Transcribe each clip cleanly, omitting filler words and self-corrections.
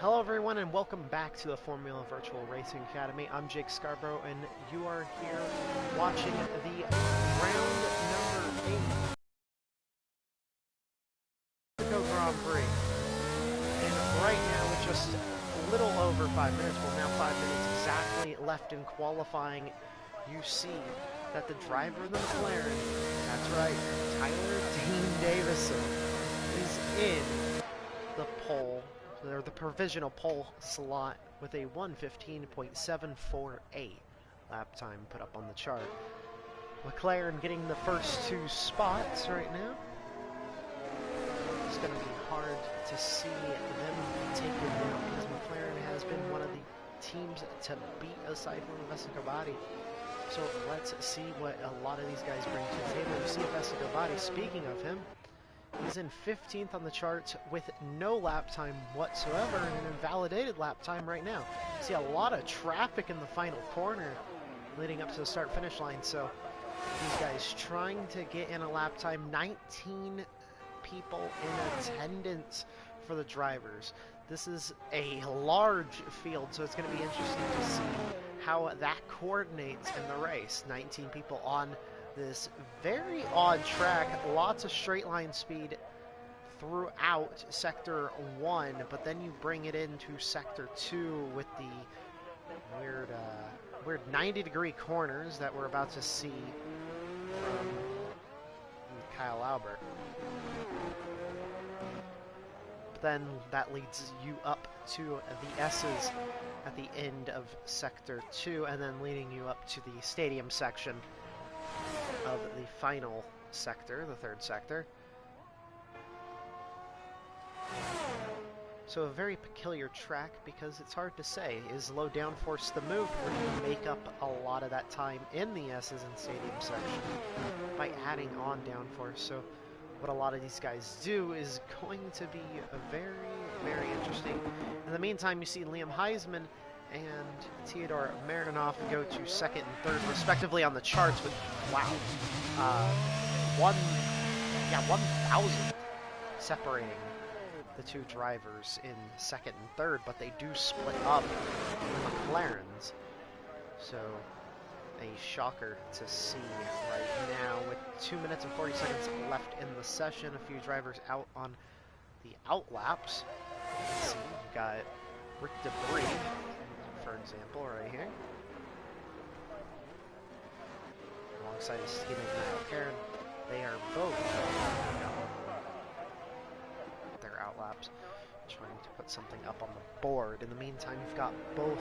Hello everyone and welcome back to the Formula Virtual Racing Academy. I'm Jake Scarborough and you are here watching the round number 8 Mexico Grand Prix. And right now with just a little over 5 minutes, well now 5 minutes exactly left in qualifying, you see that the driver of the McLaren, that's right, Tyler Dean Davison, is in the pole. They're the provisional pole slot with a 1:15.748 lap time put up on the chart. McLaren getting the first 2 spots right now. It's going to be hard to see them take it down because McLaren has been one of the teams to beat aside from Vesicovati. So let's see what a lot of these guys bring to the table. You see Vesicovati, speaking of him, he's in 15th on the charts with no lap time whatsoever and an invalidated lap time right now. See a lot of traffic in the final corner leading up to the start-finish line. So these guys trying to get in a lap time. 19 people in attendance for the drivers. This is a large field, so it's going to be interesting to see how that coordinates in the race. 19 people on this very odd track, lots of straight line speed throughout Sector 1, but then you bring it into Sector 2 with the weird 90-degree corners that we're about to see from Kyle Albert. But then that leads you up to the S's at the end of Sector 2, and then leading you up to the stadium section of the final sector, the 3rd sector. So a very peculiar track because it's hard to say. Is low downforce the move, or do you make up a lot of that time in the S's and stadium section by adding on downforce? So what a lot of these guys do is going to be very, very interesting. In the meantime, you see Liam Heisman and Theodore Marinov go to 2nd and 3rd respectively on the charts with, wow, 1,000 separating the 2 drivers in 2nd and 3rd, but they do split up the McLarens. So a shocker to see right now with 2 minutes and 40 seconds left in the session. A few drivers out on the outlaps. Let's see, we've got Rick Debris, for example, right here, alongside his teammate Niall Karen. They are both their outlaps, trying to put something up on the board. In the meantime, you've got both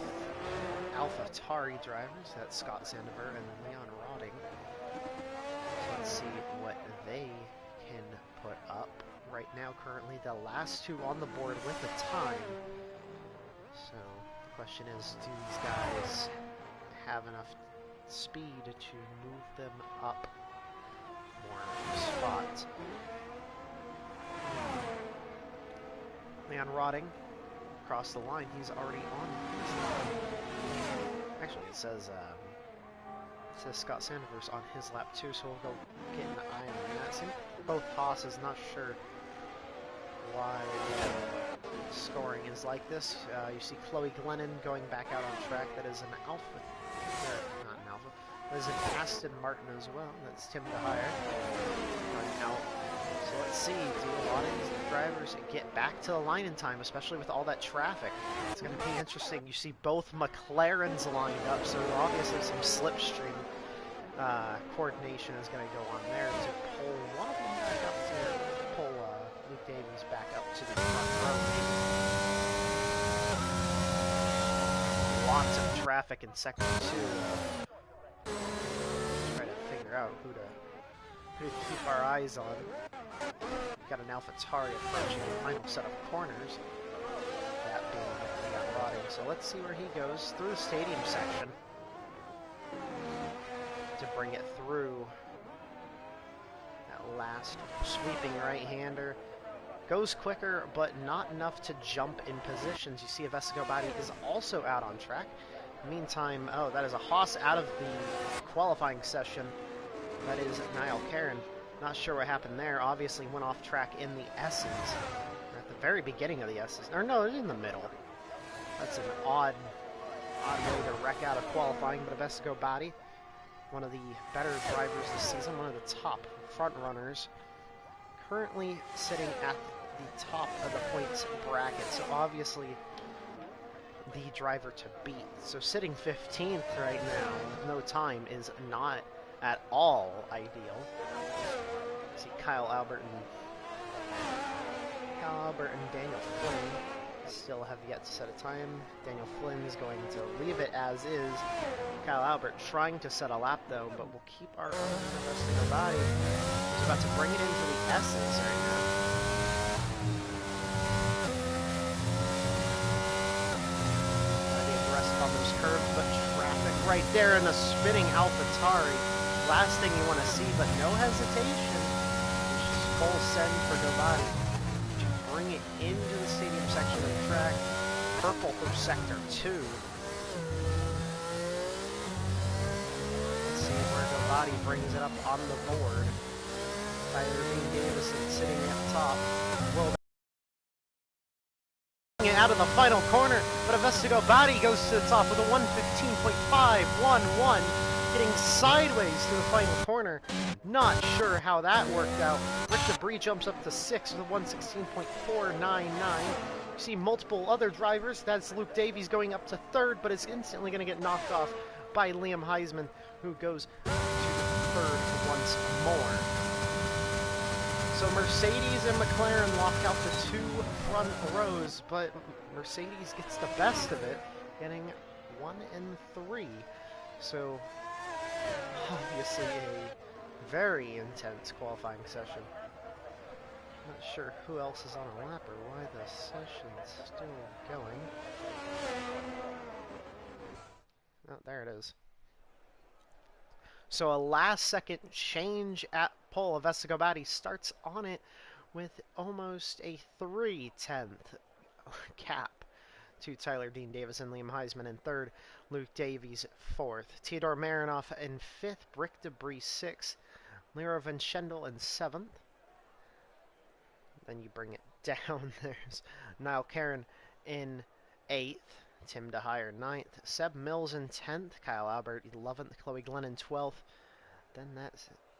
AlphaTauri drivers, that's Scott Sandifer and Leon Rodding. So let's see what they can put up. Right now, currently the last 2 on the board with the time. So the question is, do these guys have enough speed to move them up more spots? Leon Rodding across the line. He's already on this line. Actually, it says Scott Sandifer's on his lap too, so we'll go get an eye on that. Seems both Haas's, not sure why scoring is like this. You see Chloe Glennon going back out on track. That is an Alpha, not an Alpha. That is an Aston Martin as well. That's Tim DeHire going out. So let's see, do a lot of these drivers get back to the line in time, especially with all that traffic? It's going to be interesting. You see both McLarens lined up, so obviously some slipstream coordination is going to go on there to pull one of them back up to pull Luke Davies back up to the front row. Lots of traffic in Sector 2. Try to figure out who to keep our eyes on. We've got an AlphaTauri approaching the final set of corners. That being Leon Rodding. So let's see where he goes through the stadium section to bring it through. That last sweeping right-hander goes quicker, but not enough to jump in positions. You see Vesicovati is also out on track. Meantime, oh, that is a Haas out of the qualifying session. That is Niall Karen. Not sure what happened there. Obviously went off track in the S's. Or at the very beginning of the S's. Or no, it's in the middle. That's an odd way to wreck out of qualifying, but Avestico Batti, one of the better drivers this season, one of the top front runners, currently sitting at the top of the points bracket, so obviously the driver to beat. So sitting 15th right now with no time is not at all ideal. See Kyle Albert and Daniel Flynn still have yet to set a time. Daniel Flynn is going to leave it as is. Kyle Albert trying to set a lap though, but we'll keep our eye on the rest of their body. He's about to bring it into the S's right now. On those curves, but traffic right there in the spinning AlphaTauri. Last thing you want to see, but no hesitation. It's just full send for Dovati to bring it into the stadium section of the track. Purple through sector 2. Let's see where Dovati brings it up on the board. Tyler Dean Davison sitting at the top. Will out of the final corner, but Avestico Batti goes to the top with a 1:15.511, getting sideways to the final corner. Not sure how that worked out. Rick Debris jumps up to 6th with a 1:16.499. You see multiple other drivers. That's Luke Davies going up to 3rd, but is instantly going to get knocked off by Liam Heisman, who goes to 3rd once more. So Mercedes and McLaren lock out the 2 front rows, but Mercedes gets the best of it, getting 1 and 3. So obviously a very intense qualifying session. Not sure who else is on a lap or why the session's still going. Oh, there it is. So a last-second change at pole. Avestico Batti starts on it with almost a 3/10 cap to Tyler Dean Davison, Liam Heisman in 3rd, Luke Davies 4th, Theodore Marinoff in 5th, Rick Debris 6th, Lero Van Schendel in 7th. Then you bring it down. There's Niall Caron in 8th. Tim DeHire 9th, Seb Mills in 10th, Kyle Albert 11th, Chloe Glenn in 12th. Then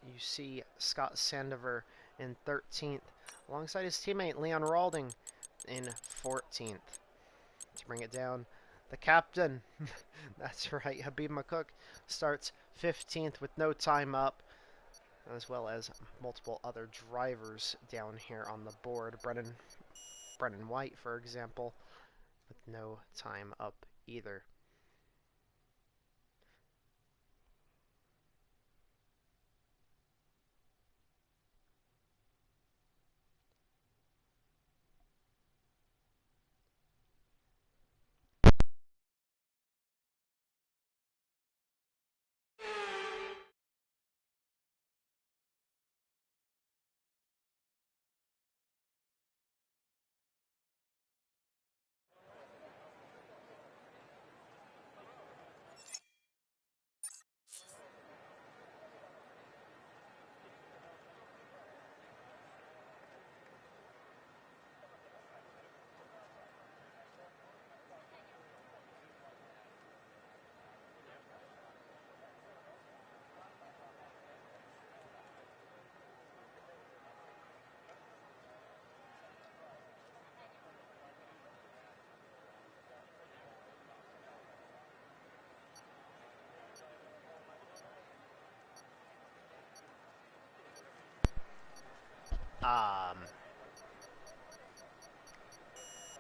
you see Scott Sandover in 13th, alongside his teammate Leon Ralding in 14th. To bring it down, the captain, that's right, Habib McCook, starts 15th with no time up, as well as multiple other drivers down here on the board. Brennan White, for example, with no time up either.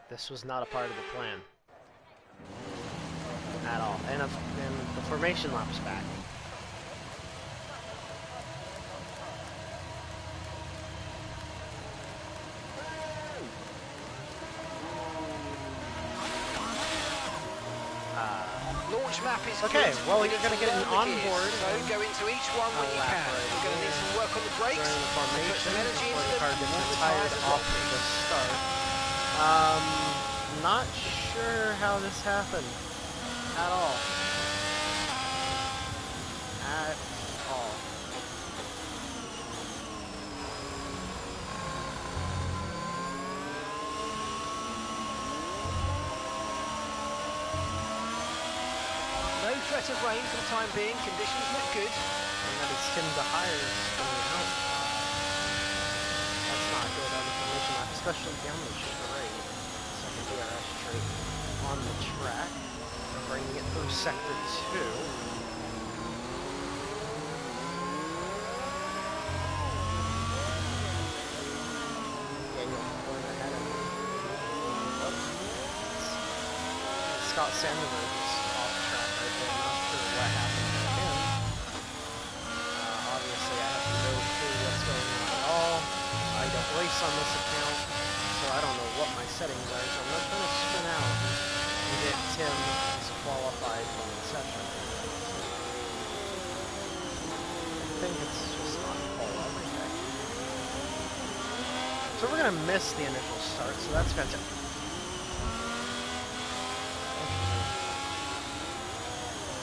This was not a part of the plan at all. And the formation lap's back. Launch map is okay, well, you're going to get an onboard. So go into each one when you can. We're going to need some work on the brakes. During the formation, put some energy into the car gets retired off the start. Not sure how this happened at all. At all. bit of rain for the time being. Conditions look good. And that is Tim DeHires coming out. That's not good on the formation lap, especially down the straight. Second DRS straight on the track. Bringing it through sector 2. Scott Sandoval is off track right there. Not sure what happened to him. Obviously, I have no clue what's going on at all. I don't race on this account, so I don't know what my settings are. So I'm not going to spin out and get Tim disqualified from the session. I think it's just on pole everything. So we're going to miss the initial start, so that's fantastic.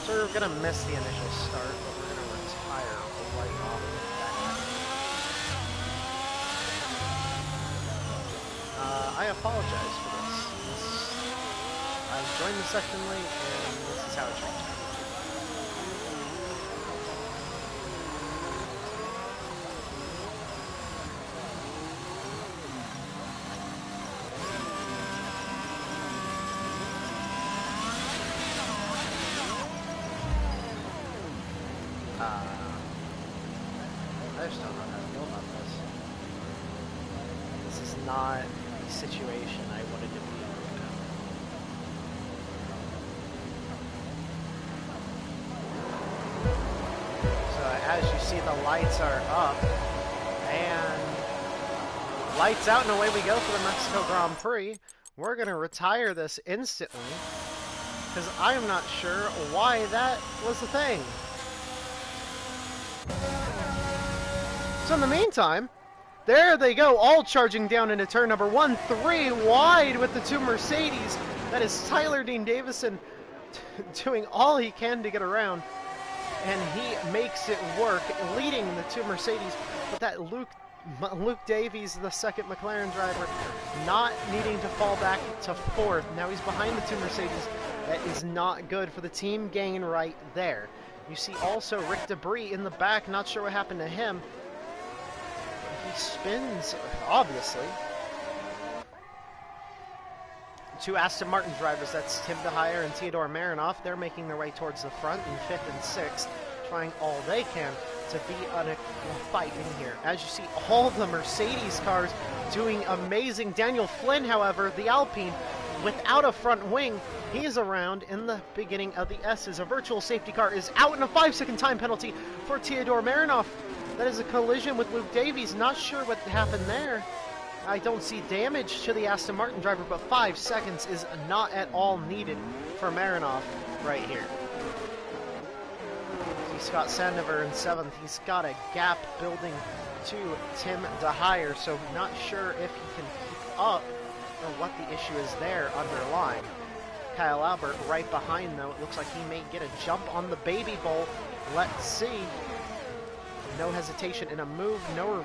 So we're going to miss the initial start, but we're going to retire right off the bat. I apologize for this. I joined the session late, and this is how it turns out. I just don't know how to feel about this. This is not the situation I wanted to be in right now. So as you see, the lights are up, and lights out, and away we go for the Mexico Grand Prix. We're going to retire this instantly, because I am not sure why that was the thing. So in the meantime, there they go, all charging down into turn number 1, 3 wide with the two Mercedes. That is Tyler Dean Davison doing all he can to get around, and he makes it work, leading the two Mercedes. But that Luke Davies, the second McLaren driver, not needing to fall back to 4th. Now he's behind the two Mercedes. That is not good for the team gain right there. You see also Rick Debris in the back, not sure what happened to him. He spins, obviously. Two Aston Martin drivers, that's Tim DeHire and Theodore Marinoff. They're making their way towards the front in 5th and 6th, trying all they can to be on a fight in here. As you see, all the Mercedes cars doing amazing. Daniel Flynn, however, the Alpine, without a front wing, he is around in the beginning of the S's. A virtual safety car is out, and a 5-second time penalty for Theodore Marinoff. That is a collision with Luke Davies. Not sure what happened there. I don't see damage to the Aston Martin driver, but 5 seconds is not at all needed for Marinoff right here. See Scott Sandoval in 7th. He's got a gap building to Tim DeHire, so not sure if he can keep up or what the issue is there underlying. Kyle Albert right behind, though. It looks like he may get a jump on the baby bowl. Let's see. No hesitation in a move, no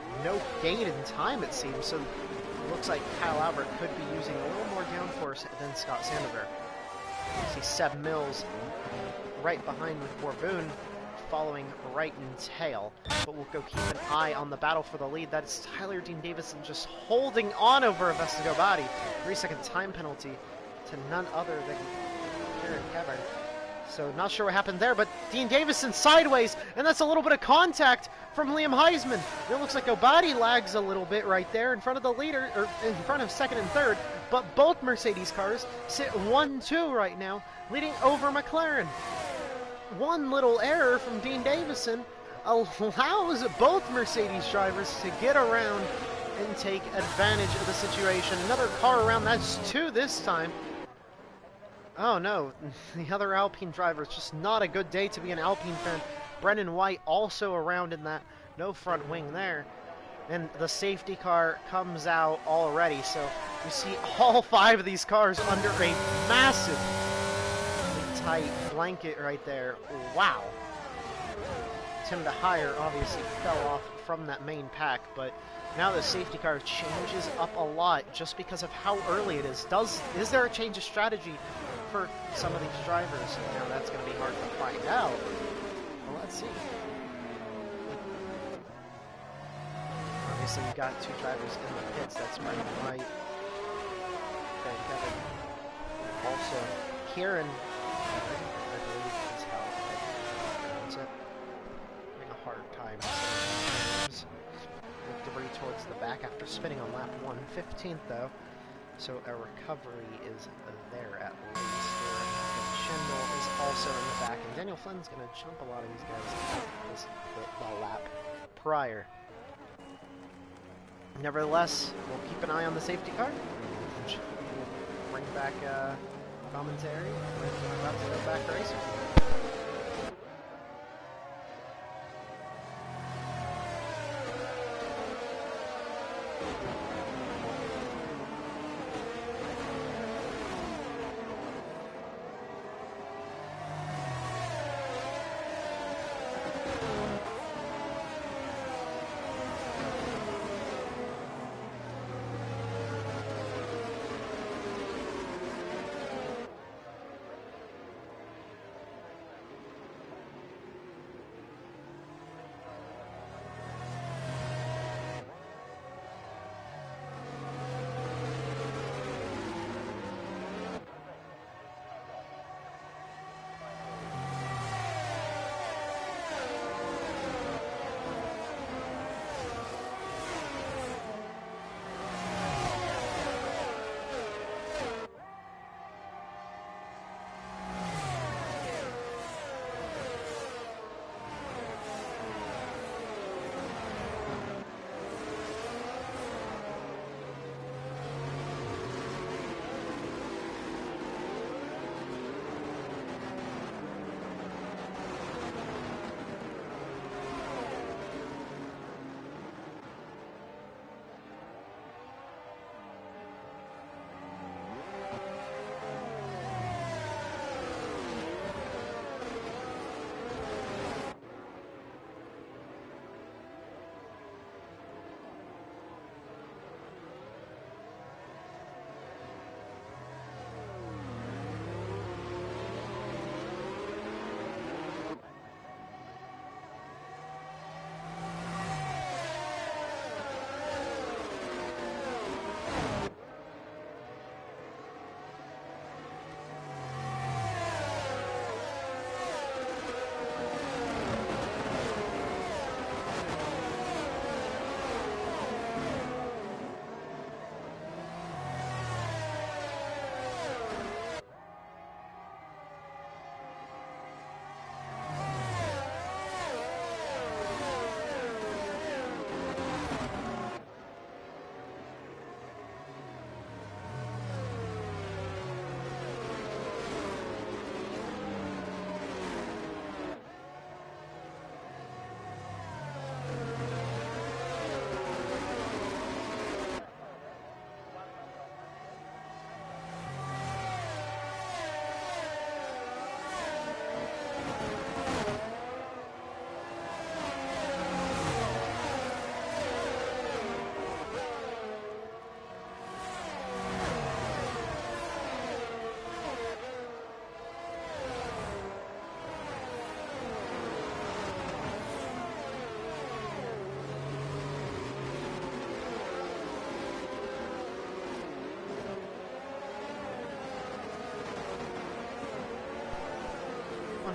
gain in time, it seems. So it looks like Kyle Albert could be using a little more downforce than Scott Sandoval. See Seb Mills right behind with Warboon, following right in tail. But we'll go keep an eye on the battle for the lead. That's Tyler Dean Davison just holding on over Vestager Body. 3-second time penalty to none other than Aaron Kevin. So not sure what happened there, but Dean Davison sideways, and that's a little bit of contact from Liam Heisman. It looks like Obadi lags a little bit right there in front of the leader, or in front of 2nd and 3rd, but both Mercedes cars sit 1-2 right now, leading over McLaren. One little error from Dean Davison allows both Mercedes drivers to get around and take advantage of the situation. Another car around, that's 2 this time. Oh no, the other Alpine driver, it's just not a good day to be an Alpine fan. Brendan White also around in that, no front wing there. And the safety car comes out already, so you see all 5 of these cars under a massive tight blanket right there. Wow. Tim DeHire obviously fell off from that main pack, but now the safety car changes up a lot just because of how early it is. Is there a change of strategy for some of these drivers. You know, that's going to be hard to find out. Well, let's see. Obviously, you got two drivers in the pits. That's Brendan White. Okay, Kevin. Also, Kieran, I believe is how I pronounce it. Having a hard time saying names. With debris towards the back after spinning on lap 1. 15th, though. So a recovery is there at least. Schindel is also in the back, and Daniel Flynn's going to jump a lot of these guys the lap prior. Nevertheless, we'll keep an eye on the safety car. We'll bring back commentary when we're about to go back racing.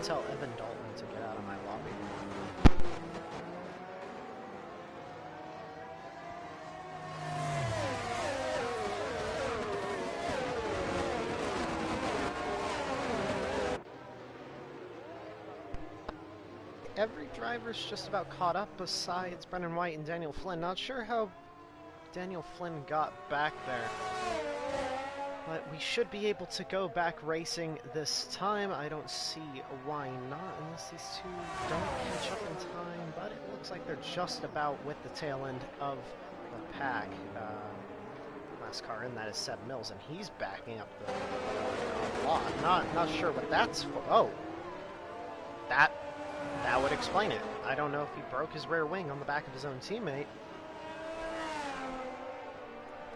Tell Evan Dalton to get out of my lobby. Every driver's just about caught up besides Brendan White and Daniel Flynn. Not sure how Daniel Flynn got back there. But we should be able to go back racing this time. I don't see why not, unless these two don't catch up in time. But it looks like they're just about with the tail end of the pack. Last car in that is Seb Mills, and he's backing up the lot. Not sure what that's for. Oh, that would explain it. I don't know if he broke his rear wing on the back of his own teammate.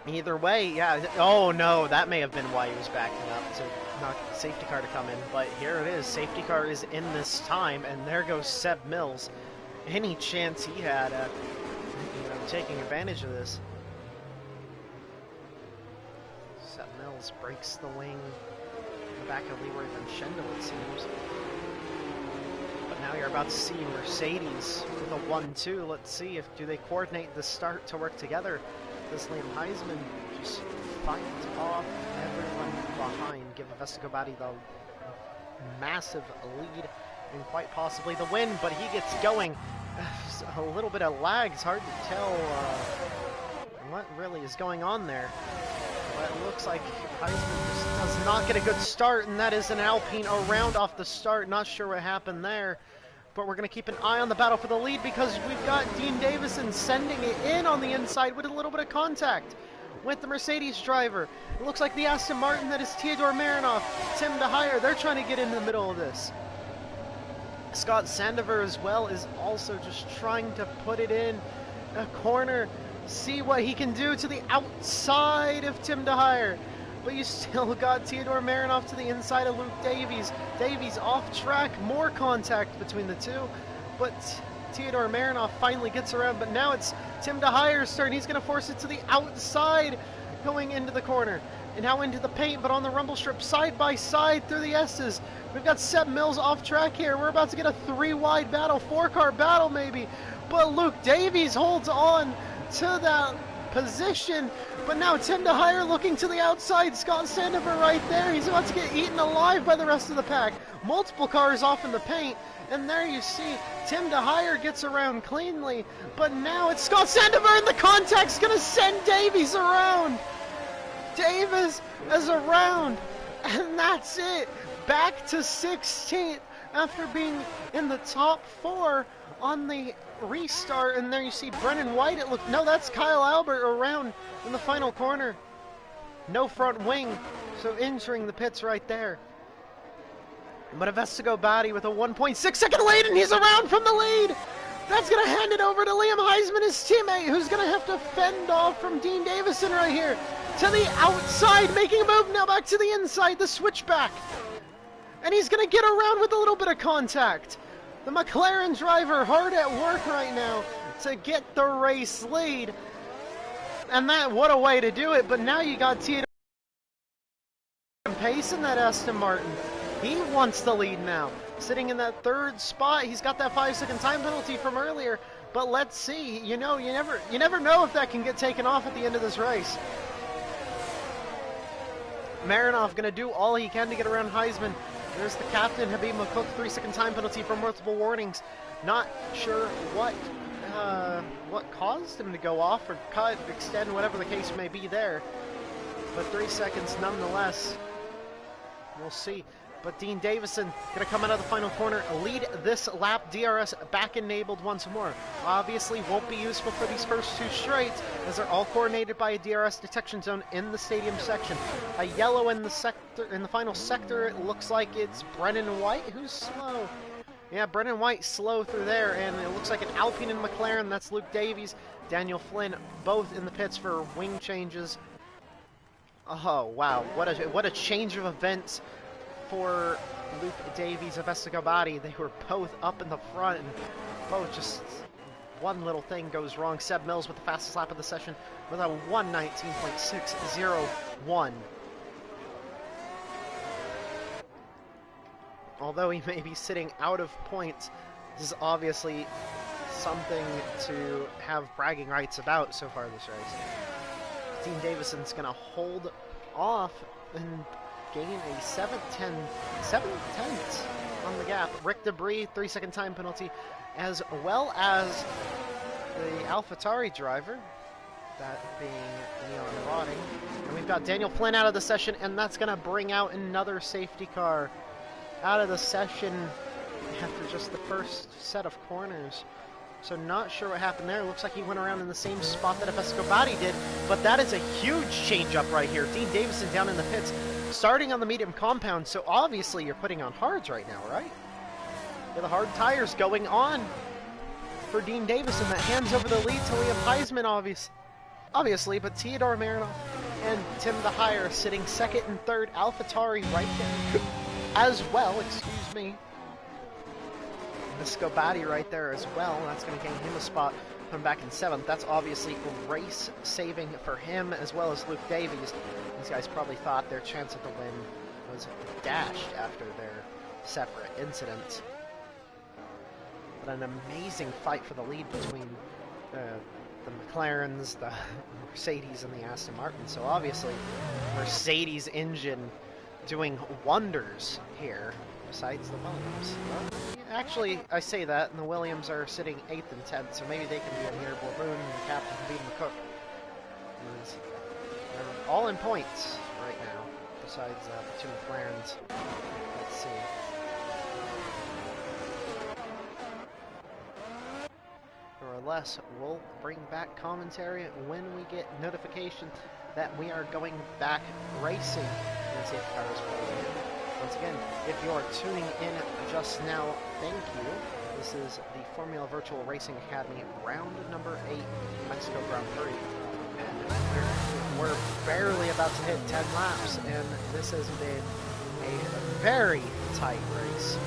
Either way, yeah. Oh no, that may have been why he was backing up to not safety car to come in, but here it is. Safety car is in this time, and there goes Seb Mills. Any chance he had at taking advantage of this. Seb Mills breaks the wing in the back of Leroy Vincendo, it seems. But now you're about to see Mercedes with a 1-2. Let's see do they coordinate the start to work together. Does Liam Heisman just fight off everyone behind, give Vescobati the massive lead and quite possibly the win, but he gets going. A little bit of lag, it's hard to tell what really is going on there. But it looks like Heisman just does not get a good start, and that is an Alpine around off the start. Not sure what happened there, but we're going to keep an eye on the battle for the lead because we've got Dean Davison sending it in on the inside with a little bit of contact with the Mercedes driver. It looks like the Aston Martin, that is Theodore Marinoff, Tim DeHier, they're trying to get in the middle of this. Scott Sandover as well is also just trying to put it in a corner, see what he can do to the outside of Tim DeHier. But you still got Theodore Marinoff to the inside of Luke Davies. Davies off track, more contact between the two, but Theodore Marinoff finally gets around, but now it's Tim DeHiyer's turn. He's going to force it to the outside, going into the corner. And now into the paint, but on the rumble strip, side by side through the S's. We've got Seb Mills off track here. We're about to get a 3-wide battle, 4-car battle maybe. But Luke Davies holds on to that position. But now Tim DeHier looking to the outside. Scott Sandover right there. He's about to get eaten alive by the rest of the pack. Multiple cars off in the paint. And there you see Tim DeHier gets around cleanly. But now it's Scott Sandover, and the contact's going to send Davies around. Davis is around. And that's it. Back to 16th after being in the top 4 on the restart. And there you see Brennan White. No, that's Kyle Albert around in the final corner. No front wing, so entering the pits right there. But Vescobati with a 1.6 second lead, and he's around from the lead. That's going to hand it over to Liam Heisman, his teammate, who's going to have to fend off from Dean Davison right here. To the outside, making a move now back to the inside, the switchback. And he's going to get around with a little bit of contact. The McLaren driver hard at work right now to get the race lead. And what a way to do it. But now you got Theodore pace in that Aston Martin. He wants the lead now. Sitting in that 3rd spot. He's got that 5-second time penalty from earlier. But let's see. You never know if that can get taken off at the end of this race. Marinoff going to do all he can to get around Heisman. There's the captain, Habib McCook, 3-second time penalty for multiple warnings. Not sure what caused him to go off or cut, extend, whatever the case may be there. But 3 seconds nonetheless. We'll see. But Dean Davison going to come out of the final corner, lead this lap. DRS back enabled once more. Obviously won't be useful for these first 2 straights, as they're all coordinated by a DRS detection zone in the stadium section. A yellow in the final sector. It looks like it's Brennan White who's slow. Yeah, Brennan White slow through there, and it looks like an Alpine and McLaren. That's Luke Davies, Daniel Flynn, both in the pits for wing changes. Oh wow, what a change of events for Luke Davies of Vescobati. They were both up in the front, and both just one little thing goes wrong. Seb Mills with the fastest lap of the session with a 1:19.601. Although he may be sitting out of points, this is obviously something to have bragging rights about so far this race. Dean Davison's going to hold off and gain a 7/10 on the gap. Rick Debris, 3-second time penalty, as well as the AlphaTauri driver, that being Leon Rotting. And we've got Daniel Flynn out of the session, and that's going to bring out another safety car out of the session after just the first set of corners. So not sure what happened there. Looks like he went around in the same spot that Vescobati did, but that is a huge change up right here. Dean Davison down in the pits, starting on the medium compound, so obviously you're putting on hards right now, right? Yeah, the hard tires going on for Dean Davison. That hands over the lead to Liam Heisman, obviously, but Theodore Marinoff and Tim the Higher sitting second and third. AlphaTauri right there as well, excuse me. The Scobati right there as well. That's going to gain him a spot, come back in 7th. That's obviously race saving for him as well as Luke Davies. These guys probably thought their chance at the win was dashed after their separate incidents. But an amazing fight for the lead between the McLarens, the Mercedes, and the Aston Martin. So obviously, Mercedes engine doing wonders here, besides the Williams. Well, actually, I say that, and the Williams are sitting 8th and 10th, so maybe they can be a mere balloon, and the captain can be McCook. They're all in points right now, besides the two McLarens. Let's see. Or less, we'll bring back commentary when we get notification that we are going back racing. Let's see if the car is rolling in. Once again, if you're tuning in just now, thank you. This is the Formula Virtual Racing Academy round number 8, Mexico Grand Prix. And we're barely about to hit 10 laps, and this has been a very tight race.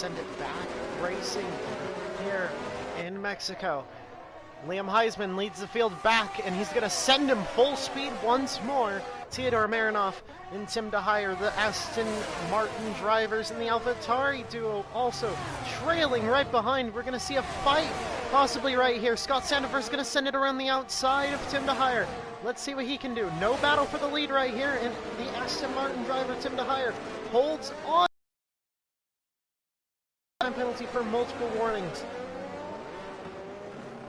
send it back racing here in Mexico. Liam Heisman leads the field back, and he's going to send him full speed once more. Theodore Marinoff and Tim DeHier, the Aston Martin drivers, and the AlphaTauri duo also trailing right behind. We're going to see a fight possibly right here. Scott Sandifer's going to send it around the outside of Tim DeHier. Let's see what he can do. No battle for the lead right here, and the Aston Martin driver, Tim DeHier, holds on. Time penalty for multiple warnings.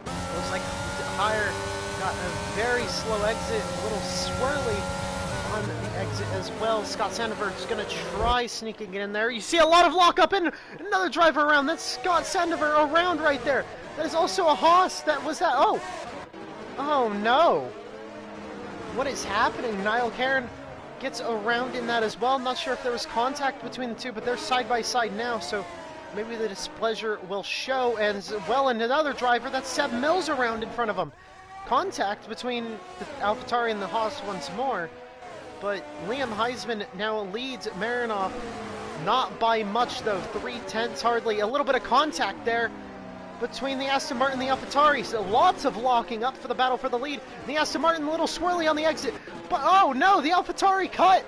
Looks like DeHier got a very slow exit, a little swirly on the exit as well. Scott Sandifer's going to try sneaking it in there. You see a lot of lockup and another driver around. That's Scott Sandifer around right there. That is also a Haas. That was that. Oh no. What is happening? Niall Cairn gets around in that as well. I'm not sure if there was contact between the two, but they're side by side now, so maybe the displeasure will show. And as well, and another driver, that's Seb Mills around in front of him. Contact between the AlphaTauri and the Haas once more. But Liam Heisman now leads Marinoff. Not by much, though. 3/10 hardly. A little bit of contact there between the Aston Martin and the AlphaTauri. So lots of locking up for the battle for the lead. The Aston Martin a little swirly on the exit. But oh no, the AlphaTauri cut.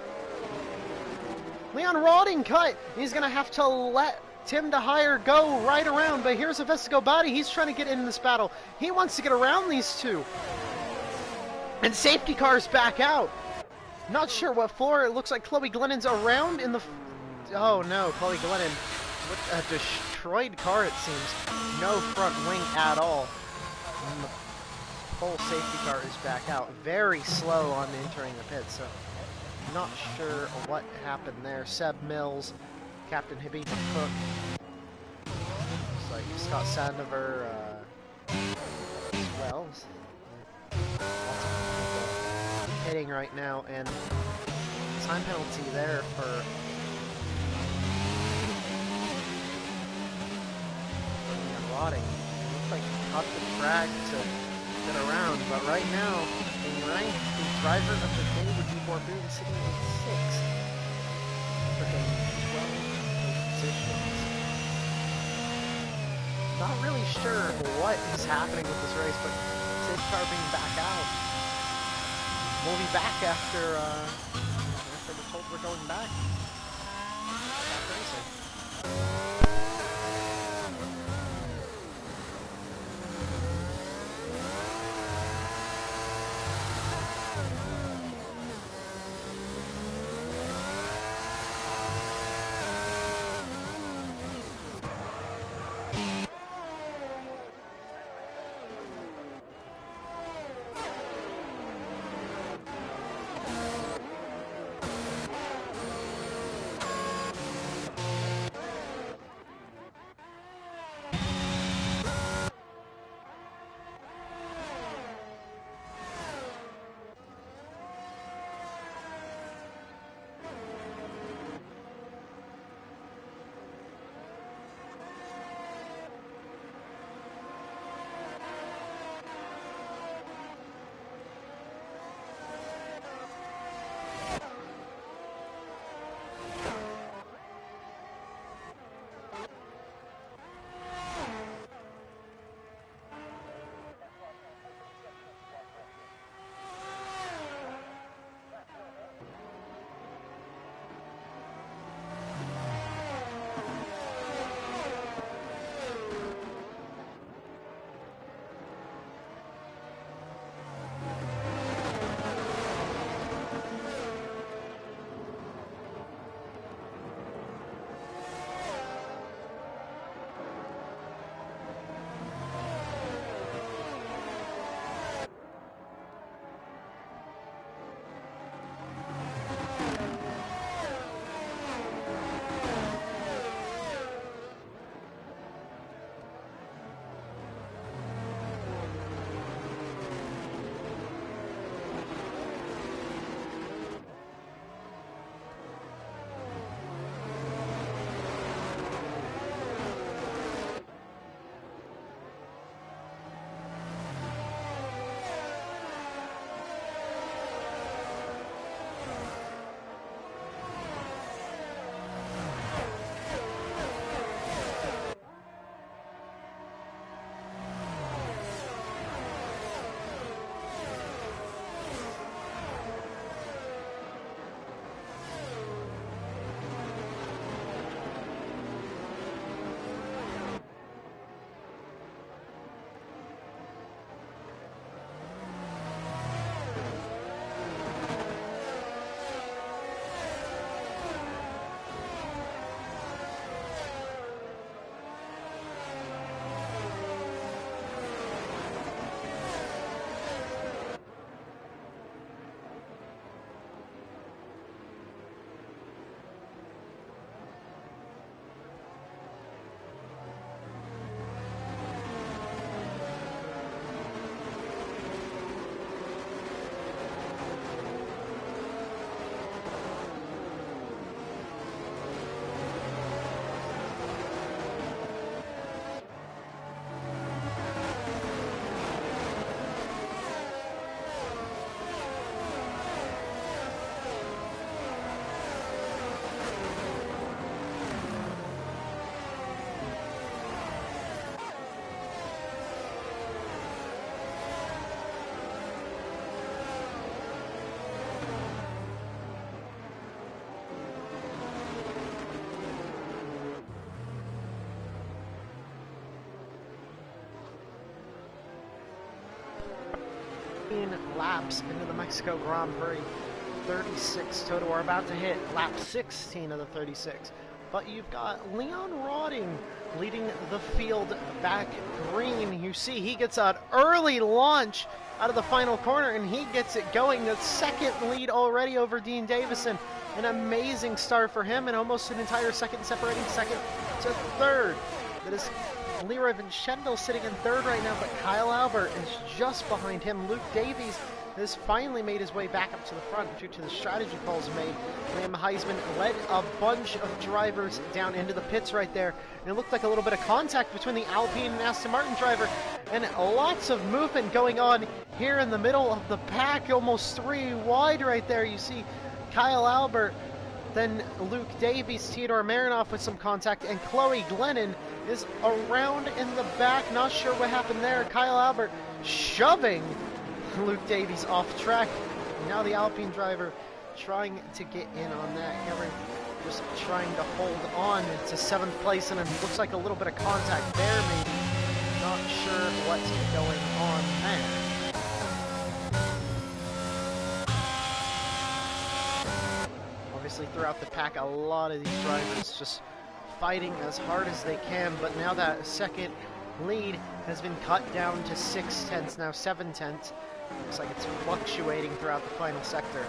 Leon Rodding cut. He's going to have to let Tim DeHier go right around. But here's a Vescobati. He's trying to get in this battle. He wants to get around these two. And safety cars back out. Not sure what for. It looks like Chloe Glennon's around in the... Oh no, Chloe Glennon with a destroyed car, it seems. No front wing at all. And the whole safety car is back out. Very slow on entering the pit, so not sure what happened there. Seb Mills, Captain Habib Cook. Looks like Scott Sandifer as well. Lots of people hitting right now, and time penalty there for Rodding. Looks like he caught the drag to get around, but right now, being ranked the driver of the day would be Bourboon, sitting at 6th for getting 12 positions. Not really sure what is happening with this race, but safety car being back out. We'll be back after we're told we're going back. Back racing. laps into the Mexico Grand Prix. 36 total. We're about to hit lap 16 of the 36. But you've got Leon Rodding leading the field back green. You see he gets an early launch out of the final corner, and he gets it going. The second lead already over Dean Davison. An amazing start for him, and almost an entire second, separating second to third. That is Leroy Vincendel sitting in third right now, but Kyle Albert is just behind him. Luke Davies has finally made his way back up to the front due to the strategy calls made. Liam Heisman led a bunch of drivers down into the pits right there, and it looked like a little bit of contact between the Alpine and Aston Martin driver, and lots of movement going on here in the middle of the pack, almost 3 wide right there. You see Kyle Albert, then Luke Davies, Theodore Marinoff with some contact, and Chloe Glennon is around in the back. Not sure what happened there. Kyle Albert shoving Luke Davies off track. Now the Alpine driver trying to get in on that. Cameron just trying to hold on to 7th place, and it looks like a little bit of contact there maybe. Not sure what's going on there. Obviously throughout the pack, a lot of these drivers just fighting as hard as they can, but now that second lead has been cut down to 6/10, now 7/10. Looks like it's fluctuating throughout the final sector.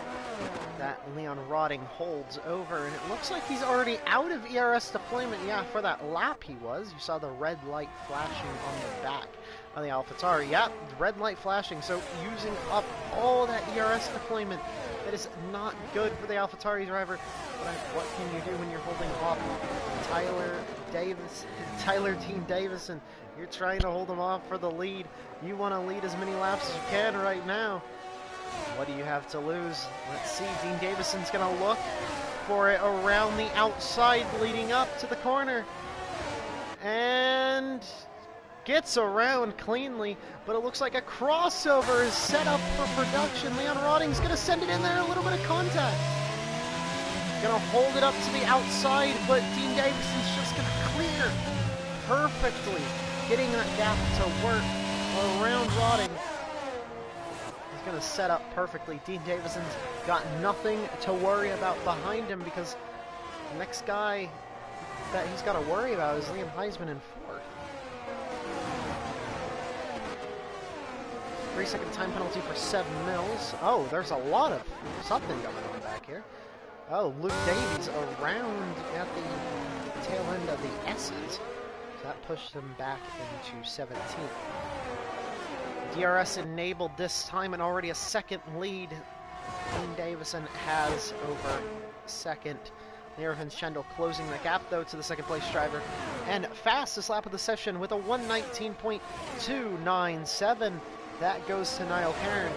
That Leon Rodding holds over, and it looks like he's already out of ERS deployment. Yeah, for that lap he was. You saw the red light flashing on the back of the AlphaTauri. Yep, red light flashing, so using up all that ERS deployment. That is not good for the AlphaTauri driver, but what can you do when you're holding off Tyler Dean Davison? You're trying to hold him off for the lead. You want to lead as many laps as you can right now. What do you have to lose? Let's see. Dean Davison's going to look for it around the outside leading up to the corner. And gets around cleanly, but it looks like a crossover is set up for production. Leon Rodding's going to send it in there, a little bit of contact. Going to hold it up to the outside, but Dean Davison's just going to clear perfectly, getting that gap to work around Rodding. He's going to set up perfectly. Dean Davison's got nothing to worry about behind him, because the next guy that he's got to worry about is Liam Heisman in 4th. 3-second time penalty for Seb Mills. Oh, there's a lot of something going on back here. Oh, Luke Davies around at the tail end of the S's. So that pushed him back into 17th. DRS enabled this time, and already a second lead Dean Davison has over second. Leroy Vincendel closing the gap, though, to the second place driver. And fastest lap of the session with a 1:19.297. That goes to Niall Cairn,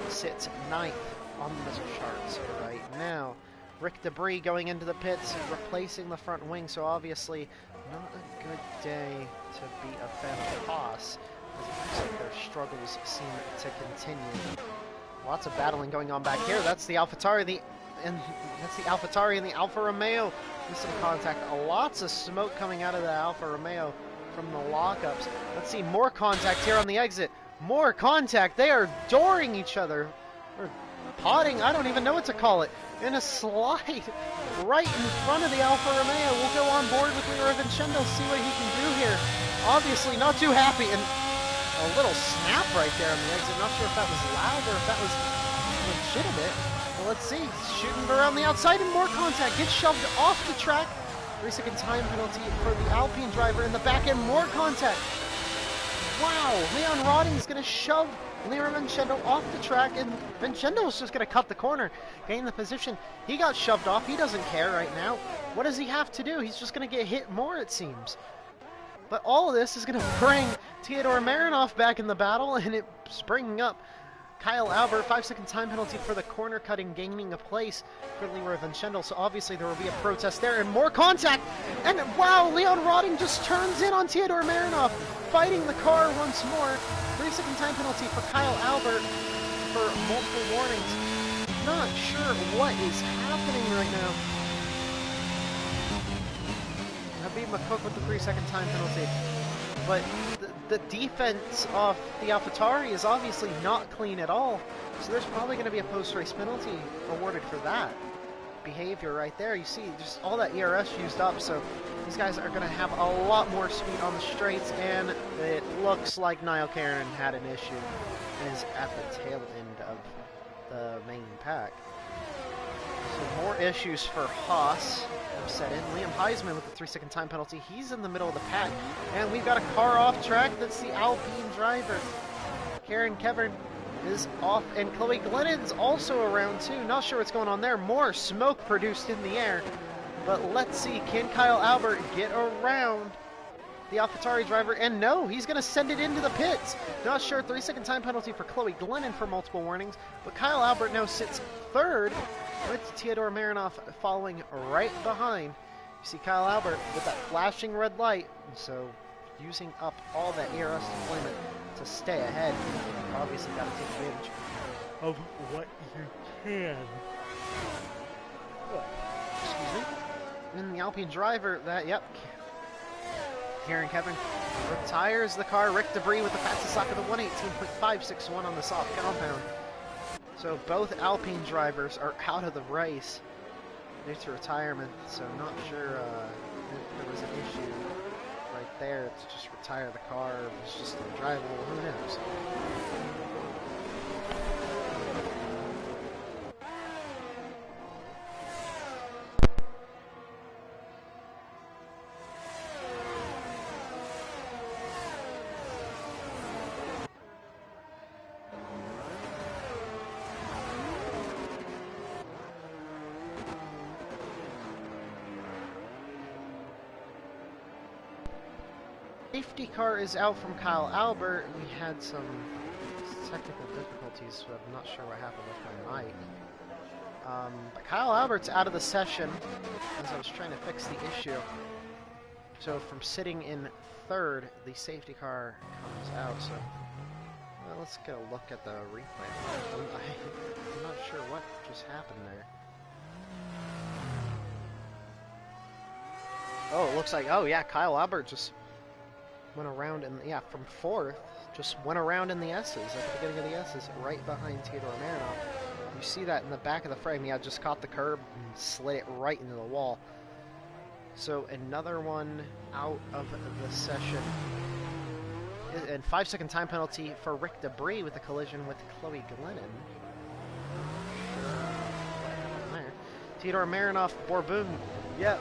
who sits 9th on the charts right now. Rick Debris going into the pits, replacing the front wing, so obviously not a good day to be a fan of Haas, as it looks like their struggles seem to continue. Lots of battling going on back here. That's the AlphaTauri, that's the AlphaTauri and the Alfa Romeo with some contact. Lots of smoke coming out of the Alfa Romeo from the lockups. Let's see, more contact here on the exit. More contact. They are dooring each other. Or potting, I don't even know what to call it. In a slide right in front of the Alfa Romeo. We'll go on board with Leroy Vincendel, see what he can do here. Obviously not too happy, and a little snap right there on the exit. Not sure if that was loud or if that was legitimate. Well, let's see. Shooting around the outside, and more contact. Gets shoved off the track. 3-second time penalty for the Alpine driver in the back end. More contact. Wow, Leon Rodding's going to shove Leroy Vincendel off the track, and Vincendel's just going to cut the corner, gain the position. He got shoved off. He doesn't care right now. What does he have to do? He's just going to get hit more, it seems. But all of this is going to bring Theodore Marinoff back in the battle, and it's bringing up Kyle Albert. 5-second time penalty for the corner cutting, gaining a place for Leroy Vincendel. So obviously there will be a protest there, and more contact. And wow, Leon Rodding just turns in on Theodore Marinoff, fighting the car once more. 3-second time penalty for Kyle Albert for multiple warnings. Not sure what is happening right now. Habib McCook with the 3-second time penalty. But the defense of the AlphaTauri is obviously not clean at all. So there's probably going to be a post-race penalty awarded for that behavior right there. You see just all that ERS used up, so these guys are going to have a lot more speed on the straights, and it looks like Niall Cairn had an issue and is at the tail end of the main pack. So more issues for Haas have set in. Liam Heisman with the 3-second time penalty. He's in the middle of the pack, and we've got a car off track. That's the Alpine driver. Karen Kevern is off, and Chloe Glennon's also around too. Not sure what's going on there. More smoke produced in the air, but let's see, can Kyle Albert get around the AlphaTauri driver? And no, he's going to send it into the pits. Not sure. 3-second time penalty for Chloe Glennon for multiple warnings, but Kyle Albert now sits third with Theodore Marinoff following right behind. You see Kyle Albert with that flashing red light, so using up all that ERS deployment to stay ahead. You've obviously got to take advantage of what you can. Excuse me. And the Alpine driver, Karen Kevin retires the car. Rick Debris with the fastest lap of the 118.561 on the soft compound. So both Alpine drivers are out of the race due to retirement. So not sure if there was an issue right there to just retire the car. It was just undrivable. Who knows? 50 car is out from Kyle Albert. We had some technical difficulties, so I'm not sure what happened with my mic. But Kyle Albert's out of the session as I was trying to fix the issue. So from sitting in third, the safety car comes out. So let's get a look at the replay. I'm not sure what just happened there. Oh, it looks like, oh yeah, Kyle Albert just went around, and yeah, from fourth, just went around in the S's, at the beginning of the S's, right behind Theodore Marinoff. You see that in the back of the frame. Yeah, just caught the curb and slid it right into the wall. So another one out of the session. And 5-second time penalty for Rick Debris with the collision with Chloe Glennon. There. Theodore Marinoff, Bourboon. Yeah,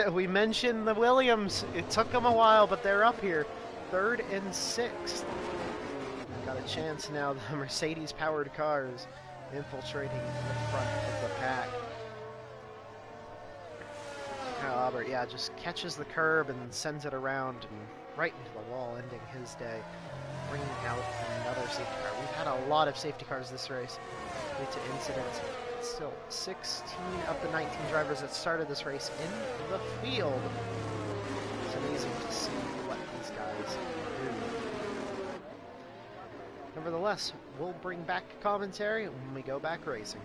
we mentioned the Williams. It took them a while, but they're up here. 3rd and 6th. Got a chance now. The Mercedes-powered cars infiltrating the front of the pack. Kyle Albert, yeah, just catches the curb and sends it around and right into the wall, ending his day, bringing out another safety car. We've had a lot of safety cars this race due to incidents. Still, 16 of the 19 drivers that started this race in the field. It's amazing to see what these guys do. Nevertheless, we'll bring back commentary when we go back racing.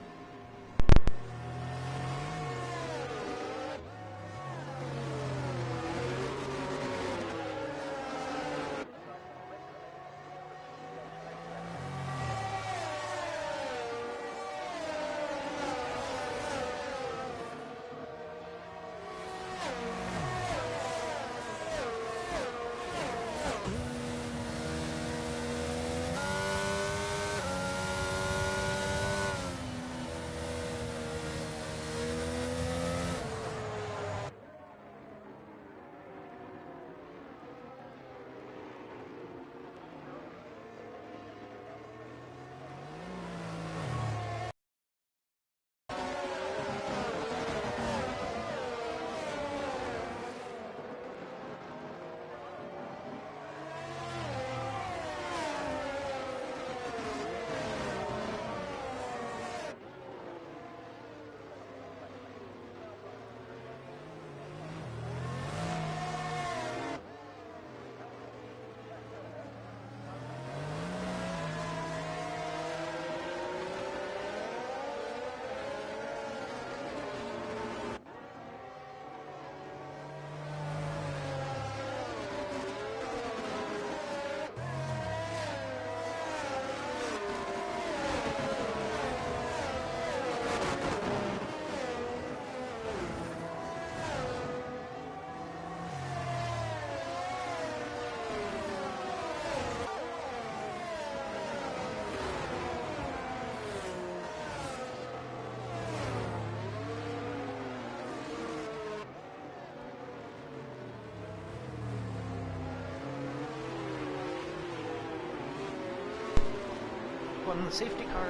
one. The safety car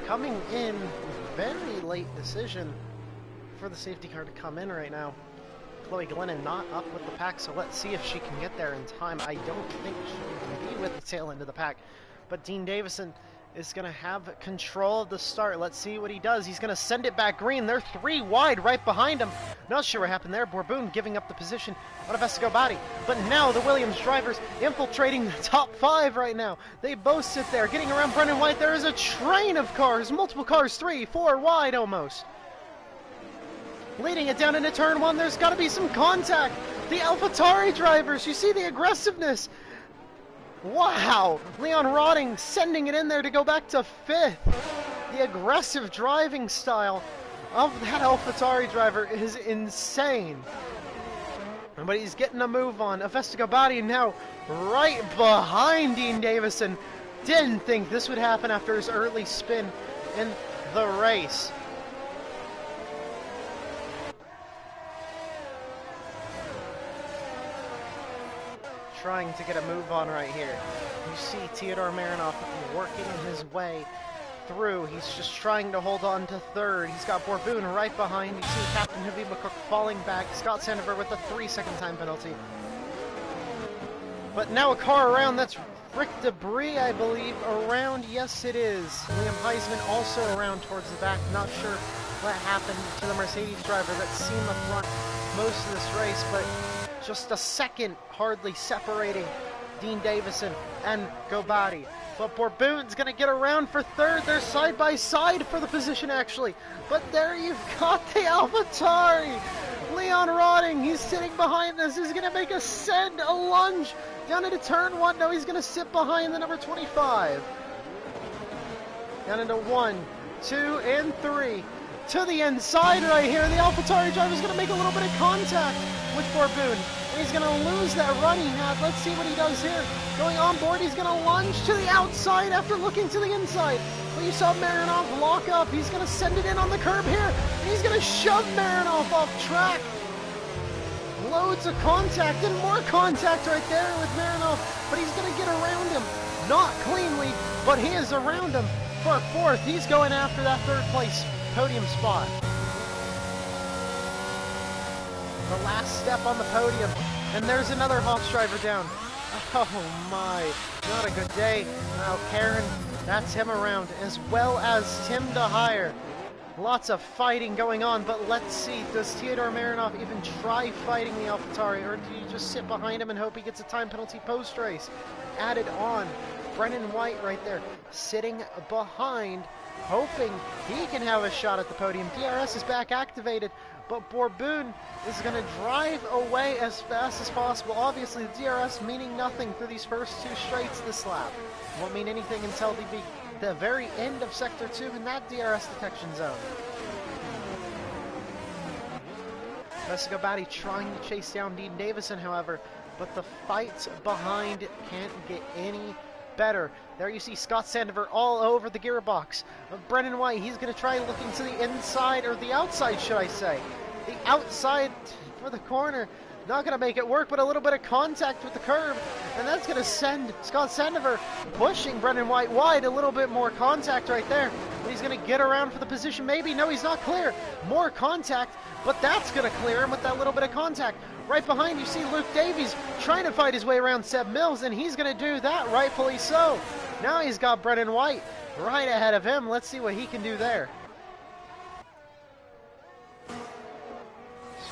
coming in. Very late decision for the safety car to come in right now. Chloe Glennon not up with the pack, so let's see if she can get there in time. I don't think she can be with the tail end of the pack, but Dean Davison is going to have control of the start. Let's see what he does. He's going to send it back green. They're 3 wide right behind him. Not sure what happened there. Bourboon giving up the position on Vesicobati. But now the Williams drivers infiltrating the top 5 right now. They both sit there getting around Brendan White. There is a train of cars, multiple cars, 3, 4 wide almost. Leading it down into turn 1, there's got to be some contact. The AlphaTauri drivers, you see the aggressiveness. Wow, Leon Rotting sending it in there to go back to 5th. The aggressive driving style of that AlphaTauri driver is insane. But he's getting a move on. Vesicobati now right behind Dean Davison. Didn't think this would happen after his early spin in the race. Trying to get a move on right here. You see Theodore Marinoff working his way through. He's just trying to hold on to 3rd. He's got Bourboon right behind. You see Captain Javi McCook falling back. Scott Sandifer with a 3-second time penalty. But now a car around. That's Rick Debris, I believe, around. Yes, it is. Liam Heisman also around towards the back. Not sure what happened to the Mercedes driver that's seen the front most of this race, but just a second hardly separating Dean Davison and Gobati. But Bourboon's going to get around for 3rd. They're side by side for the position, actually. But there you've got the AlphaTauri. Leon Rotting, he's sitting behind this. He's going to make a send, a lunge down into turn 1. No, he's going to sit behind the number 25. Down into 1, 2, and 3. To the inside right here. The AlphaTauri driver's going to make a little bit of contact with Bourboon. He's going to lose that run he had. Let's see what he does here. Going on board, he's going to lunge to the outside after looking to the inside. But you saw Marinoff lock up. He's going to send it in on the curb here. And he's going to shove Marinoff off track. Loads of contact and more contact right there with Marinoff. But he's going to get around him. Not cleanly, but he is around him for 4th. He's going after that 3rd place podium spot. The last step on the podium, and there's another Hawks driver down. Oh my, not a good day. Now Karen, that's him around, as well as Tim DeHire. Lots of fighting going on, but let's see, does Theodore Marinoff even try fighting the AlphaTauri, or do you just sit behind him and hope he gets a time penalty post-race? Added on, Brendan White right there, sitting behind, hoping he can have a shot at the podium. DRS is back activated, but Bourboon is going to drive away as fast as possible. Obviously, the DRS meaning nothing for these first 2 straights this lap. Won't mean anything until the very end of Sector 2 in that DRS detection zone. Vesicobati trying to chase down Dean Davison, however, but the fight behind can't get any better. There you see Scott Sandifer all over the gearbox. Brendan White, he's going to try looking to the inside, or the outside, should I say. The outside for the corner. Not going to make it work, but a little bit of contact with the curb. And that's going to send Scott Sandifer pushing Brendan White wide. A little bit more contact right there. But he's going to get around for the position. Maybe. No, he's not clear. More contact, but that's going to clear him with that little bit of contact. Right behind, you see Luke Davies trying to fight his way around Seb Mills, and he's going to do that, rightfully so. Now he's got Brendan White right ahead of him. Let's see what he can do there.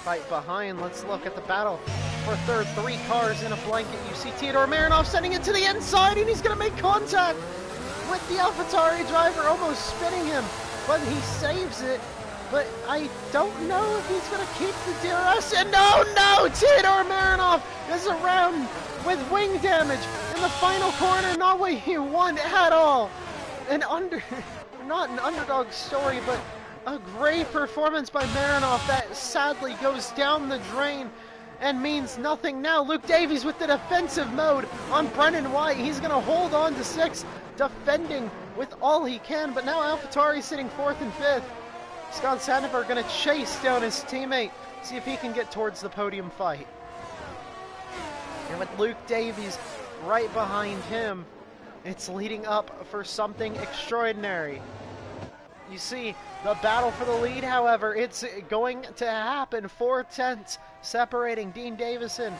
Fight behind. Let's look at the battle for 3rd. 3 cars in a blanket. You see Theodore Marinoff sending it to the inside, and he's going to make contact with the AlphaTauri driver, almost spinning him, but he saves it. But I don't know if he's going to keep the DRS. And no! Theodore Marinoff is around with wing damage in the final corner. Not what he won at all. Not an underdog story, but a great performance by Marinoff that sadly goes down the drain and means nothing now. Luke Davies with the defensive mode on Brendan White. He's going to hold on to 6th, defending with all he can. But now AlphaTauri sitting 4th and 5th. Scott Sandifer going to chase down his teammate, see if he can get towards the podium fight. And with Luke Davies right behind him, It's leading up for something extraordinary. You see, the battle for the lead, however, it's going to happen. 4/10 separating Dean Davison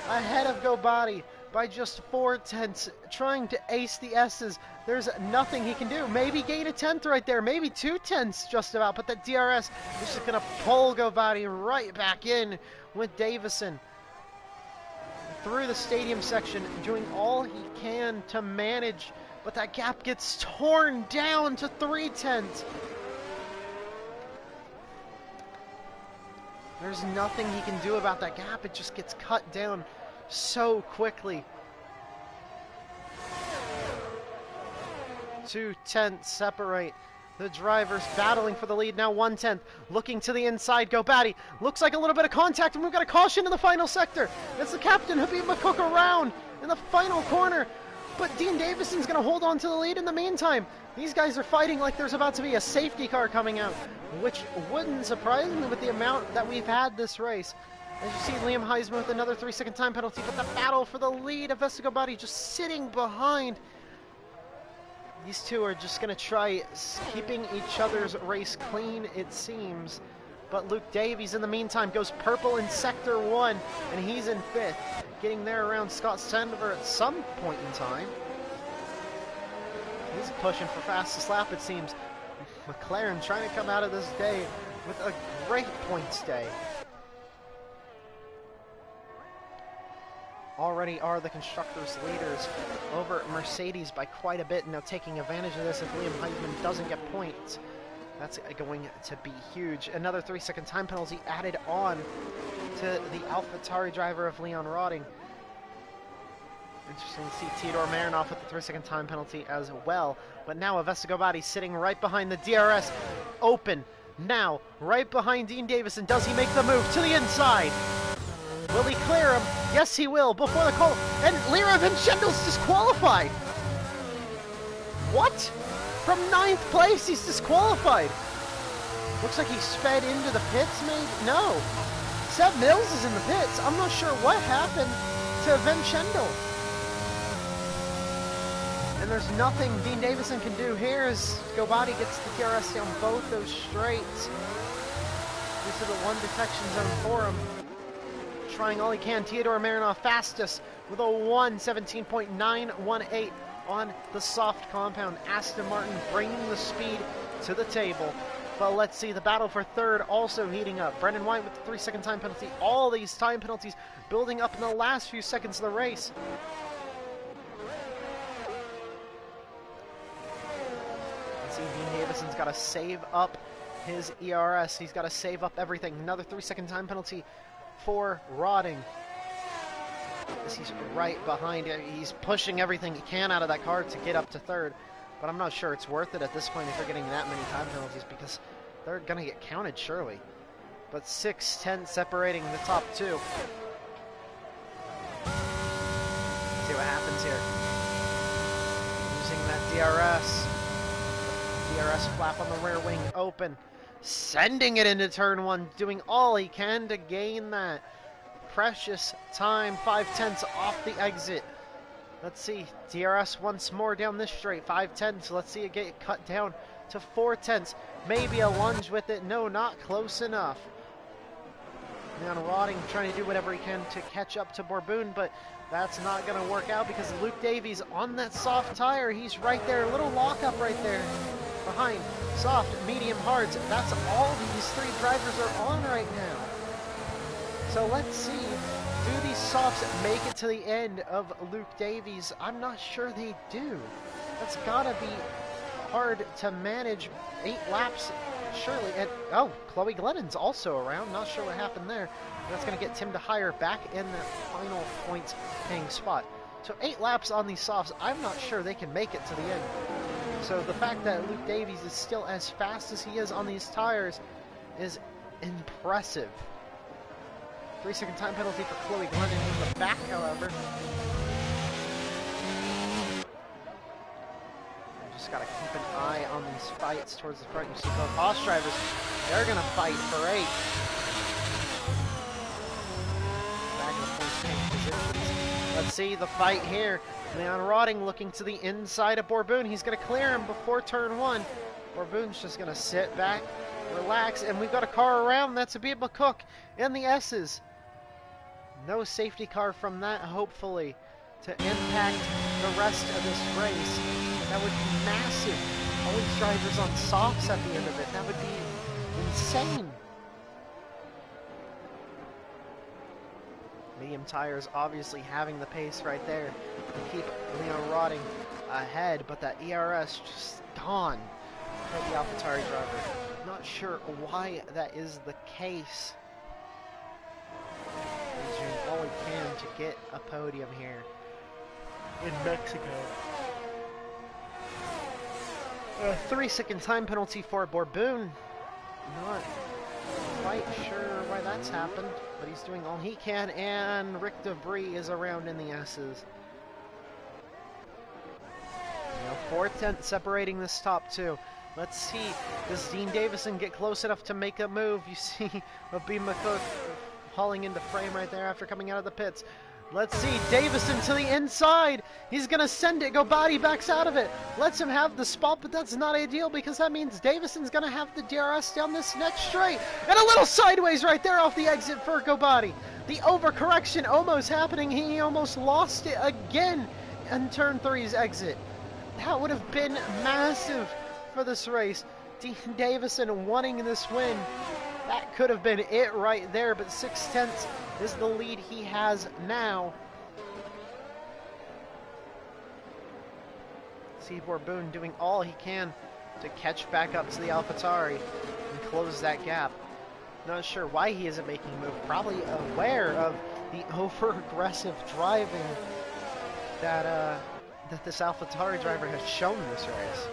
ahead of Gobati by just 4/10, trying to ace the S's. There's nothing he can do. Maybe gain a 10th right there, maybe 2/10 just about, but that DRS is just going to pull Gobati right back in with Davison through the stadium section, doing all he can to manage, but that gap gets torn down to 3/10. There's nothing he can do about that gap. It just gets cut down so quickly. 2/10 separate the drivers battling for the lead. Now 1/10 looking to the inside. Gobati looks like a little bit of contact, and we've got a caution in the final sector. It's the captain, Habib McCook, around in the final corner, but Dean Davison's going to hold on to the lead in the meantime. These guys are fighting like there's about to be a safety car coming out, which wouldn't surprise me with the amount that we've had this race. As you see, Liam Heisman with another 3-second time penalty, but the battle for the lead of Vesta Gobati just sitting behind. These two are just going to try keeping each other's race clean, it seems. But Luke Davies, in the meantime, goes purple in Sector 1, and he's in 5th, getting there around Scott Sandover at some point in time. He's pushing for fastest lap, it seems. McLaren trying to come out of this day with a great points day. Already are the constructors' leaders over Mercedes by quite a bit. Now taking advantage of this, if Liam Heisman doesn't get points, that's going to be huge. Another 3-second time penalty added on to the AlphaTauri driver of Leon Rodding. Interesting to see Theodore Marinoff with the 3-second time penalty as well. But now Vesta Gobati sitting right behind the DRS, open now, right behind Dean Davison. Does he make the move to the inside? Will he clear him? Yes, he will, before the call. And Lira Vincendal's disqualified. What? From 9th place, he's disqualified. Looks like he sped into the pits, maybe? No. Seb Mills is in the pits. I'm not sure what happened to Vincendal. And there's nothing Dean Davison can do here as Gobati gets the DRS down both those straights. This is the one detection zone for him. Trying all he can. Theodore Marinoff fastest with a 1:17.918 on the soft compound. Aston Martin bringing the speed to the table. But let's see, the battle for third also heating up. Brendan White with the 3-second time penalty. All these time penalties building up in the last few seconds of the race. Let's see, Dean Davison's got to save up his ERS. He's got to save up everything. Another 3-second time penalty for Rodding. He's right behind it. He's pushing everything he can out of that car to get up to third, but I'm not sure it's worth it at this point if they're getting that many time penalties, because they're gonna get counted surely. But 6-10 separating the top two. See what happens here. Using that DRS flap on the rear wing open, sending it into turn 1, doing all he can to gain that precious time. 5/10 off the exit. Let's see, DRS once more down this straight. 5/10, so let's see it get cut down to 4/10. Maybe a lunge with it. No, not close enough. Now Rodding trying to do whatever he can to catch up to Borboon, but that's not going to work out because Luke Davies on that soft tire. He's right there, a little lockup right there. Behind, soft, medium, hards. That's all these three drivers are on right now. So let's see, do these softs make it to the end of Luke Davies? I'm not sure they do. That's gotta be hard to manage. 8 laps, surely. And oh, Chloe Glennon's also around. Not sure what happened there. That's gonna get Tim DeHire back in the final points paying spot. So 8 laps on these softs, I'm not sure they can make it to the end. So the fact that Luke Davies is still as fast as he is on these tires is impressive. 3-second time penalty for Chloe Glennon in the back, however. Just got to keep an eye on these fights towards the front. You see both Haas drivers, they're going to fight for 8. Back in the point positions. Let's see the fight here. Leon Rotting looking to the inside of Borboon. He's going to clear him before turn 1. Borboon's just going to sit back, relax, and we've got a car around. That's Abib McCook in the S's. No safety car from that, hopefully, to impact the rest of this race. That would be massive. All these drivers on softs at the end of it. That would be insane. Medium tires obviously having the pace right there to keep Leon Rotting ahead, but that ERS just gone for the AlphaTauri driver. Not sure why that is the case. He's doing all he can to get a podium here in Mexico. A 3-second time penalty for Borboon. Not quite sure why that's happened, but he's doing all he can, and Rick Debris is around in the S's. Now 4/10 separating this top 2. Let's see, does Dean Davison get close enough to make a move? You see Abib McCook hauling into frame right there after coming out of the pits. Let's see, Davison to the inside. He's going to send it. Gobati backs out of it. Lets him have the spot, but that's not ideal because that means Davison's going to have the DRS down this next straight. And a little sideways right there off the exit for Gobati. The overcorrection almost happening. He almost lost it again in turn 3's exit. That would have been massive for this race. Dean Davison wanting this win. That could have been it right there, but 6/10 is the lead he has now. See Borboon doing all he can to catch back up to the AlphaTauri and close that gap. Not sure why he isn't making a move. Probably aware of the over-aggressive driving that that this AlphaTauri driver has shown this race.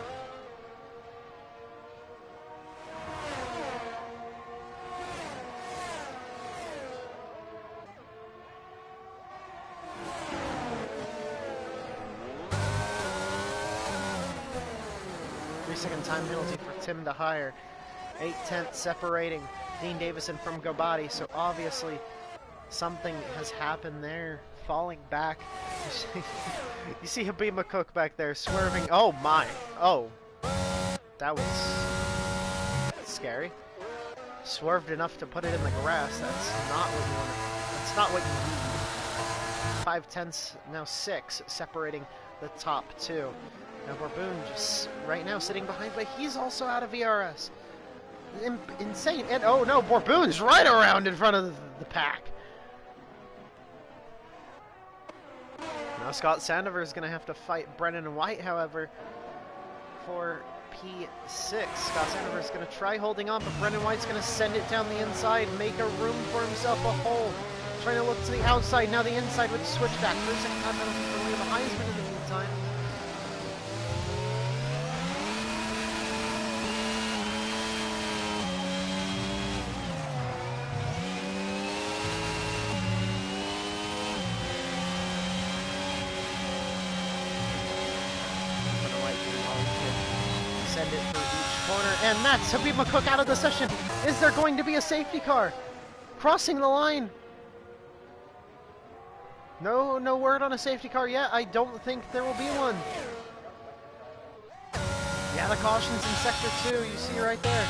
Second time penalty for Tim DeHire. 8/10 separating Dean Davison from Gobati, so obviously something has happened there. Falling back. You see Abib McCook back there swerving. Oh my. Oh. That was scary. Swerved enough to put it in the grass. That's not what you want. That's not what you need. 5/10, now 6, separating the top 2. Now Borboon just right now sitting behind, but he's also out of VRS. Insane. And oh no, Borboon's right around in front of the pack. Now Scott Sandover is going to have to fight Brennan White, however, for P6. Scott Sandover is going to try holding on, but Brennan White's going to send it down the inside, make a room for himself a hole. Trying to look to the outside, now the inside with the switchback. First second time penalty for Liam Heisman in the meantime. Send it through each corner, and that's Abib McCook out of the session. Is there going to be a safety car? Crossing the line. No word on a safety car yet. I don't think there will be one. Yeah, the caution's in sector 2, you see right there.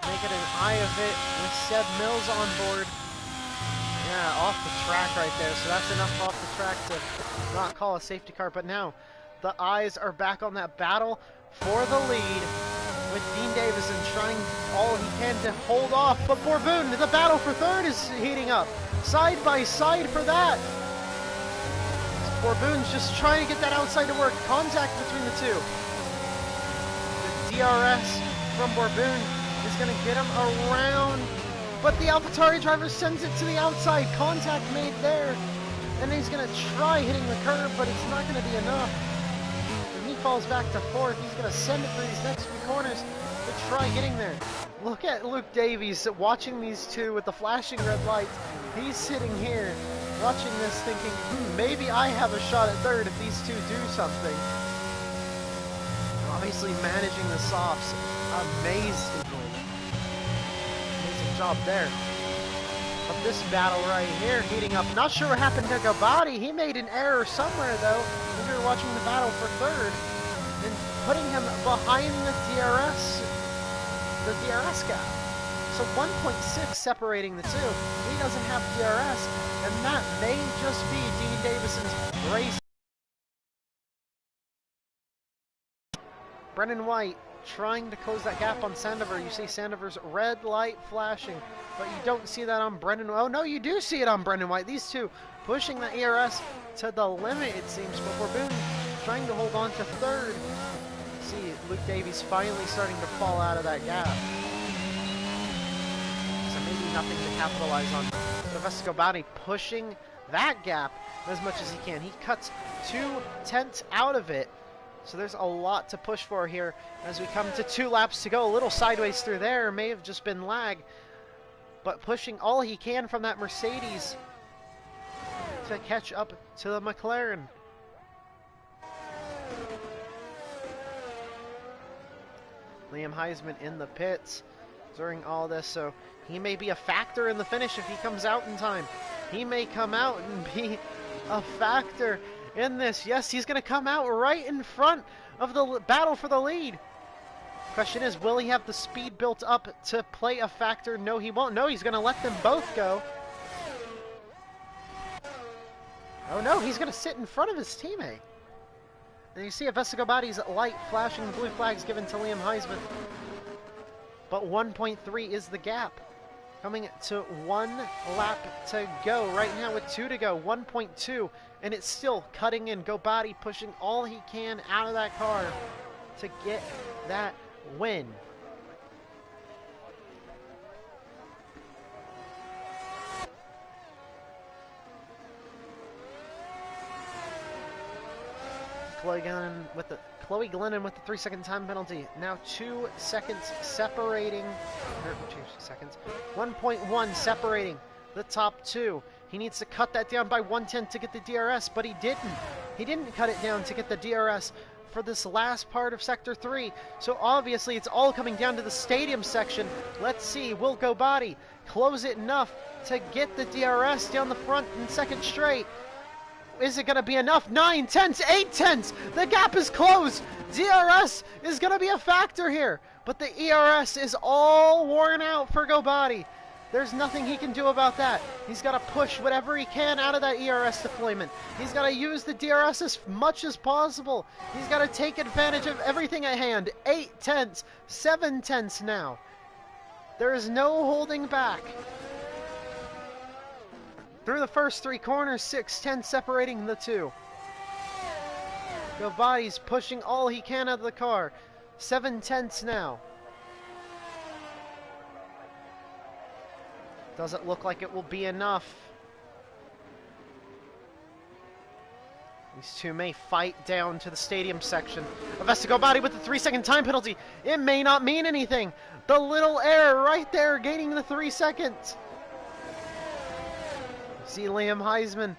Making an eye of it with Seb Mills on board. Yeah, off the track right there, so that's enough off the track to not call a safety car, but now the eyes are back on that battle for the lead, with Dean Davison trying all he can to hold off, but Borboon, the battle for third is heating up. Side by side for that. Borboon's just trying to get that outside to work. Contact between the two. The DRS from Borboon is going to get him around, but the AlphaTauri driver sends it to the outside. Contact made there, and he's going to try hitting the curb, but it's not going to be enough. Falls back to 4th. He's going to send it for these next few corners to try getting there. Look at Luke Davies watching these two with the flashing red lights. He's sitting here watching this thinking, maybe I have a shot at third if these two do something. Obviously managing the softs amazingly. Amazing job there. But this battle right here heating up. Not sure what happened to Gabati. He made an error somewhere though. If you're watching the battle for third, and putting him behind the DRS gap. So 1.6 separating the two. He doesn't have DRS, and that may just be Dean Davison's race. Brendan White trying to close that gap on Sandover. You see Sandover's red light flashing, but you don't see that on Brendan. Oh no, you do see it on Brendan White. These two pushing the ERS to the limit, it seems, but Bourboon trying to hold on to third. See Luke Davies finally starting to fall out of that gap. So maybe nothing to capitalize on. But Vescobati pushing that gap as much as he can. He cuts 2/10 out of it. So there's a lot to push for here as we come to 2 laps to go. A little sideways through there, may have just been lag, but pushing all he can from that Mercedes to catch up to the McLaren. Liam Heisman in the pits during all this, so he may be a factor in the finish if he comes out in time. He may come out and be a factor in this. Yes, he's going to come out right in front of the battle for the lead. Question is, will he have the speed built up to play a factor? No, he won't. No, he's going to let them both go. Oh no, he's going to sit in front of his teammate. And you see Vescobati's light flashing, the blue flags given to Liam Heisman. But 1.3 is the gap. Coming to 1 lap to go right now with 2 to go, 1.2, and it's still cutting in. Gobati pushing all he can out of that car to get that win. Chloe Glennon with the 3-second time penalty. Now 2 seconds separating, 1.1 separating the top 2. He needs to cut that down by 1/10 to get the DRS, but he didn't. He didn't cut it down to get the DRS for this last part of Sector 3. So obviously it's all coming down to the stadium section. Let's see, will Gobati close it enough to get the DRS down the front in second straight? Is it going to be enough? 9/10, 8/10. The gap is closed. DRS is going to be a factor here. But the ERS is all worn out for Gobati. There's nothing he can do about that. He's got to push whatever he can out of that ERS deployment. He's got to use the DRS as much as possible. He's got to take advantage of everything at hand. 8/10, 7/10 now. There is no holding back. Through the first 3 corners, 6/10 separating the 2. Gobati's pushing all he can out of the car. 7/10 now. Doesn't look like it will be enough. These two may fight down to the stadium section. Avesta Gobati with the 3-second time penalty. It may not mean anything. The little error right there, gaining the 3 seconds. See Liam Heisman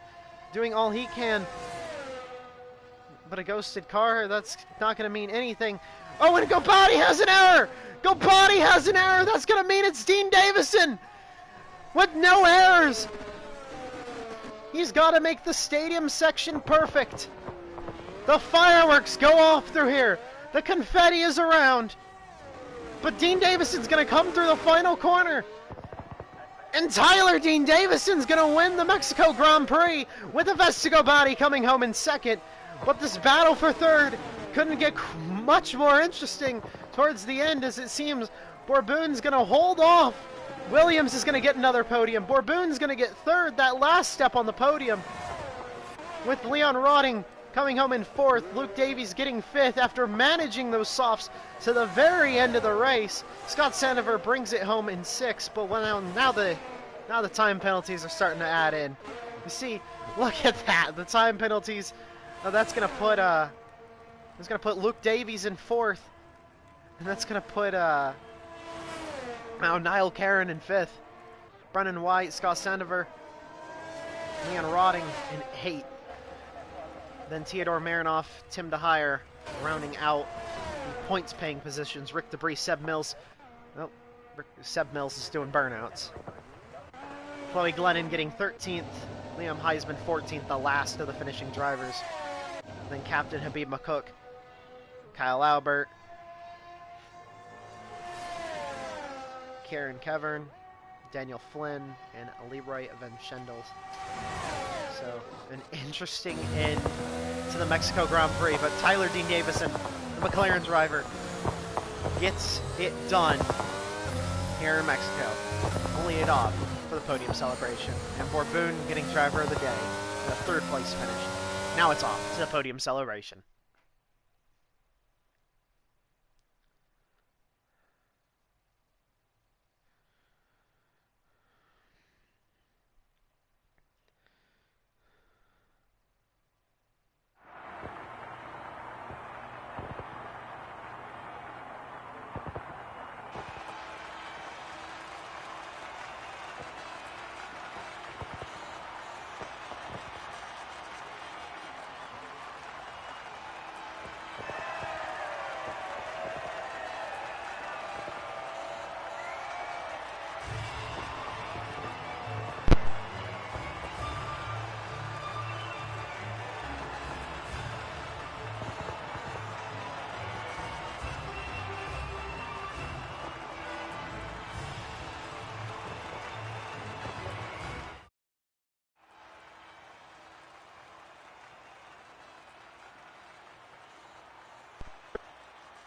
doing all he can. But a ghosted car, that's not going to mean anything. Oh, and Gobati has an error! Gobati has an error! That's going to mean it's Dean Davison! With no errors! He's got to make the stadium section perfect. The fireworks go off through here. The confetti is around. But Dean Davison's going to come through the final corner. And Tyler Dean Davison's going to win the Mexico Grand Prix with Avesta Gobati coming home in second. But this battle for third couldn't get much more interesting towards the end, as it seems Bourboon's going to hold off. Williams is going to get another podium. Bourboon's going to get third, that last step on the podium, with Leon Rotting coming home in fourth. Luke Davies getting fifth after managing those softs to the very end of the race. Scott Sandover brings it home in sixth, but now the time penalties are starting to add in. You see, look at that, the time penalties. That's going to put Luke Davies in fourth, and that's going to put Niall Caron in fifth. Brendan White, Scott Sandover, Leon Rotting in eighth. Then Theodore Marinoff, Tim DeHire rounding out the points-paying positions. Rick Debris, Seb Mills. Oh, Seb Mills is doing burnouts. Chloe Glennon getting 13th, Liam Heisman 14th, the last of the finishing drivers. Then Captain Habib McCook, Kyle Albert, Karen Kevern, Daniel Flynn, and Leroy Van Schendel. So, an interesting end to the Mexico Grand Prix, but Tyler Dean Davison, the McLaren driver, gets it done here in Mexico. Only it off for the podium celebration. And Bourboon getting driver of the day with a third place finish. Now it's off to the podium celebration.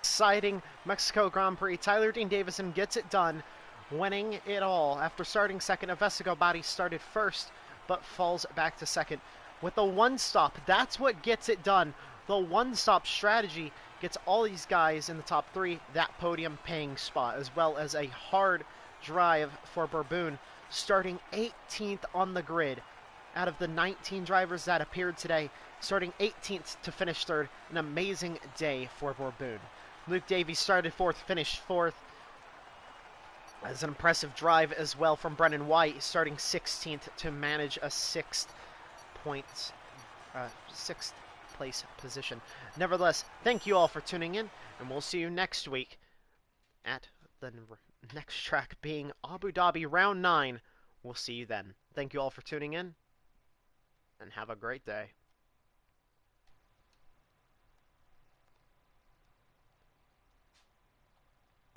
Exciting Mexico Grand Prix. Tyler Dean Davison gets it done, winning it all after starting second. Avesico Body started first, but falls back to second with a one-stop. That's what gets it done. The one-stop strategy gets all these guys in the top three that podium paying spot, as well as a hard drive for Bourboon, starting 18th on the grid. Out of the 19 drivers that appeared today, starting 18th to finish third. An amazing day for Bourboon. Luke Davies started fourth, finished fourth. As an impressive drive as well from Brennan White, starting 16th to manage a sixth place position. Nevertheless, thank you all for tuning in, and we'll see you next week at the next track being Abu Dhabi Round 9. We'll see you then. Thank you all for tuning in, and have a great day.